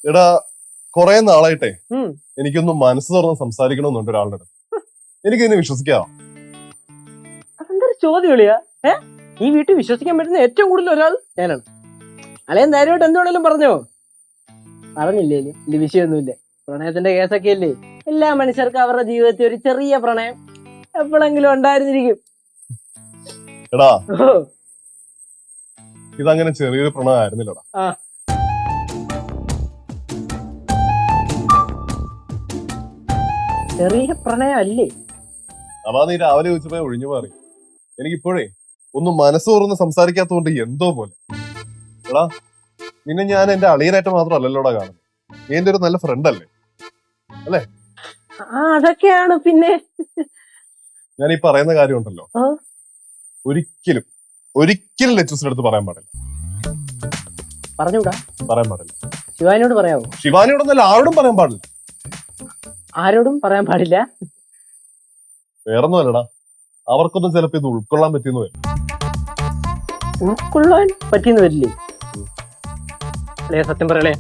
എടാ കൊറേ നാളായിട്ടേ എനിക്കൊന്നും മനസ്സ് തുറന്ന് സംസാരിക്കണമെന്നുണ്ട് ഒരാളുടെ അടുത്ത്. എനിക്കിതിനെ വിശ്വസിക്കാവോ? അതെന്തൊരു ചോദ്യം വിളിയാ? ഈ വീട്ടിൽ വിശ്വസിക്കാൻ പറ്റുന്ന ഏറ്റവും കൂടുതൽ ഒരാൾ ഞാനാണ്. അളയൻ ധൈര്യമായിട്ട് എന്തുവേണേലും പറഞ്ഞോ. പറഞ്ഞില്ലേലും വലിയ വിഷയമൊന്നുമില്ല. പ്രണയത്തിന്റെ കേസൊക്കെ അല്ലേ, എല്ലാ മനുഷ്യർക്കും അവരുടെ ജീവിതത്തിൽ ഒരു ചെറിയ പ്രണയം എപ്പോഴെങ്കിലും ഉണ്ടായിരുന്നിരിക്കും. എടാ ഇതങ്ങനെ ചെറിയൊരു പ്രണയം ആയിരുന്നില്ലടാ. ചെറിയ പ്രണയം അല്ലേ? അതാ നീ രാവിലെ ചോദിച്ചപ്പോ ഒഴിഞ്ഞു മാറി. എനിക്കിപ്പോഴേ ഒന്നും മനസ്സ് തുറന്ന് സംസാരിക്കാത്തതുകൊണ്ട് എന്തോ പോലെ. എടാ നിന്നെ ഞാൻ എന്റെ അളിയനായിട്ട് മാത്രമല്ലല്ലോടാ കാണുന്നത്. നീ എന്റെ ഒരു നല്ല ഫ്രണ്ട് അല്ലേ? അല്ലേ? അതൊക്കെയാണ്. പിന്നെ ഞാൻ ഈ പറയുന്ന കാര്യമുണ്ടല്ലോ, ഒരിക്കലും ഒരിക്കലും ലെച്ചൂസിന്റെ അടുത്ത് പറയാൻ പാടില്ല. പറഞ്ഞൂടാ? പറയാൻ പാടില്ല. ശിവാനിയോട് പറയാമോ? ശിവാനിയോടൊന്നല്ല, ആരോടും പറയാൻ പാടില്ല. ആരോടും പറയാൻ പാടില്ല? വേറൊന്നുമല്ലടാ, അവർക്കൊന്നും ചിലപ്പോ ഇത് ഉൾക്കൊള്ളാൻ പറ്റിയെന്ന് വരും. ഉൾക്കൊള്ളാൻ പറ്റിയെന്ന് വരില്ലേ? അല്ലേ സത്യം പറയലേ,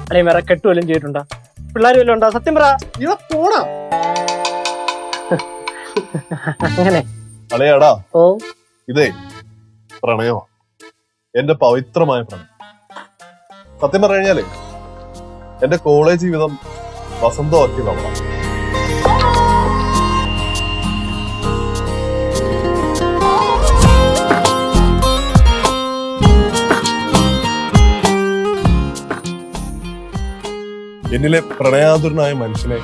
അല്ലെ വേറെ കെട്ടുവല്ലും ചെയ്തിട്ടുണ്ടോ? പിള്ളേർ വല്ലതും ഉണ്ടോ? സത്യം പറ. പോടാ അങ്ങനെ അളയാടാ. ഇതേ പ്രണയോ, എന്റെ പവിത്രമായ പ്രണയം. സത്യം പറഞ്ഞു കഴിഞ്ഞാലേ എന്റെ കോളേജ് ജീവിതം വസന്തമാക്കി നോക്കണം. എന്നിലെ പ്രണയാതുരനായ മനുഷ്യനെ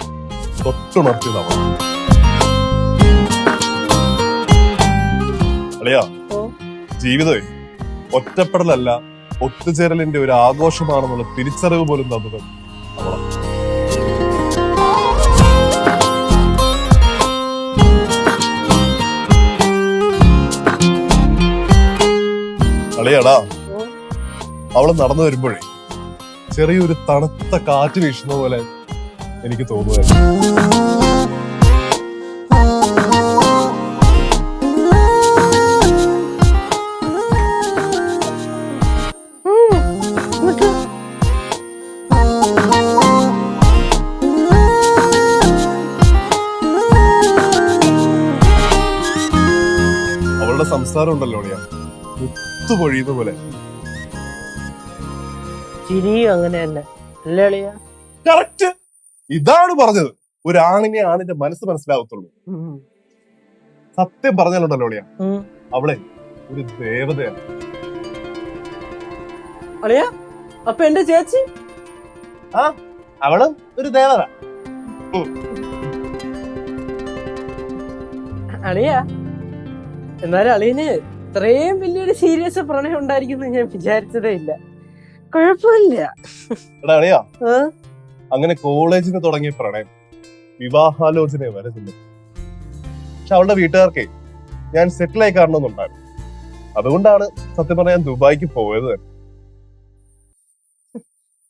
തൊട്ടുണർത്തിയതാണ്. അളിയാ, ജീവിതമേ ഒറ്റപ്പെടലല്ല, ഒത്തുചേരലിന്റെ ഒരു ആഘോഷമാണെന്നുള്ള തിരിച്ചറിവ് പോലും തന്നത് അവളാ. അളിയാടാ, അവള് നടന്നു വരുമ്പോഴേ ചെറിയൊരു തണുത്ത കാറ്റ് വീശുന്ന പോലെ എനിക്ക് തോന്നുമായിരുന്നു. അവളുടെ സംസാരം ഉണ്ടല്ലോ അളിയാ, മുത്തുപൊഴിയുന്ന പോലെ. അങ്ങനെയല്ല അല്ലേ അളിയാ? കറക്റ്റ്, ഇതാണ് പറഞ്ഞത്. ഒരു ആണിനെ ആണിന്റെ മനസ്സ് മനസ്സിലാവത്തുള്ളൂ. സത്യം പറഞ്ഞാലുണ്ടല്ലോ അളിയാ, അവളെ ഒരു ദേവതയാണ്. അളിയാ അപ്പൊ എന്റെ ചേച്ചി? അവള് ഒരു ദേവത. അളിയാ എന്നാലും അളിയന് ഇത്രയും വലിയൊരു സീരിയസ് പ്രണയം ഉണ്ടായിരിക്കും ഞാൻ വിചാരിച്ചതേ ഇല്ല. കുഴപ്പമില്ല. അളിയാ, അങ്ങനെ കോളേജിന് തുടങ്ങിയ പ്രണയം വിവാഹാലോചന വരെ ചെന്നു. പക്ഷെ അവളുടെ വീട്ടുകാർക്കേ ഞാൻ സെറ്റിലായി കാണണമെന്നുണ്ടായിരുന്നു. അതുകൊണ്ടാണ് സത്യം പറഞ്ഞാൽ ഞാൻ ദുബായിക്ക് പോയത്.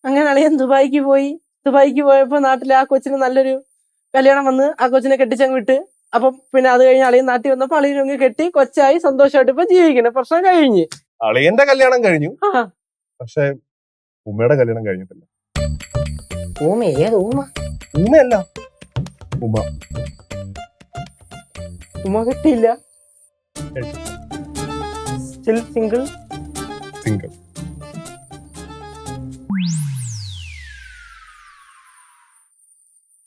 അങ്ങനെ അളിയൻ ദുബായിക്ക് പോയി. ദുബായിക്ക് പോയപ്പോ നാട്ടിൽ ആ കൊച്ചിന് നല്ലൊരു കല്യാണം വന്ന് ആ കൊച്ചിനെ കെട്ടിച്ചങ്ങ് വിട്ട്. അപ്പൊ പിന്നെ അത് കഴിഞ്ഞ് അളിയൻ നാട്ടിൽ വന്നപ്പോ അളിയനൊങ്ങ് കെട്ടി കൊച്ചായി സന്തോഷമായിട്ട് ഇപ്പൊ ജീവിക്കണം. പ്രശ്നം കഴിഞ്ഞ്. അളിയന്റെ കല്യാണം കഴിഞ്ഞു, പക്ഷെ ഉമ്മയുടെ കല്യാണം കഴിഞ്ഞിട്ടില്ല. ഉമ്മയല്ല, ഉമ്മ കിട്ടിയില്ല. സിംഗിൾ.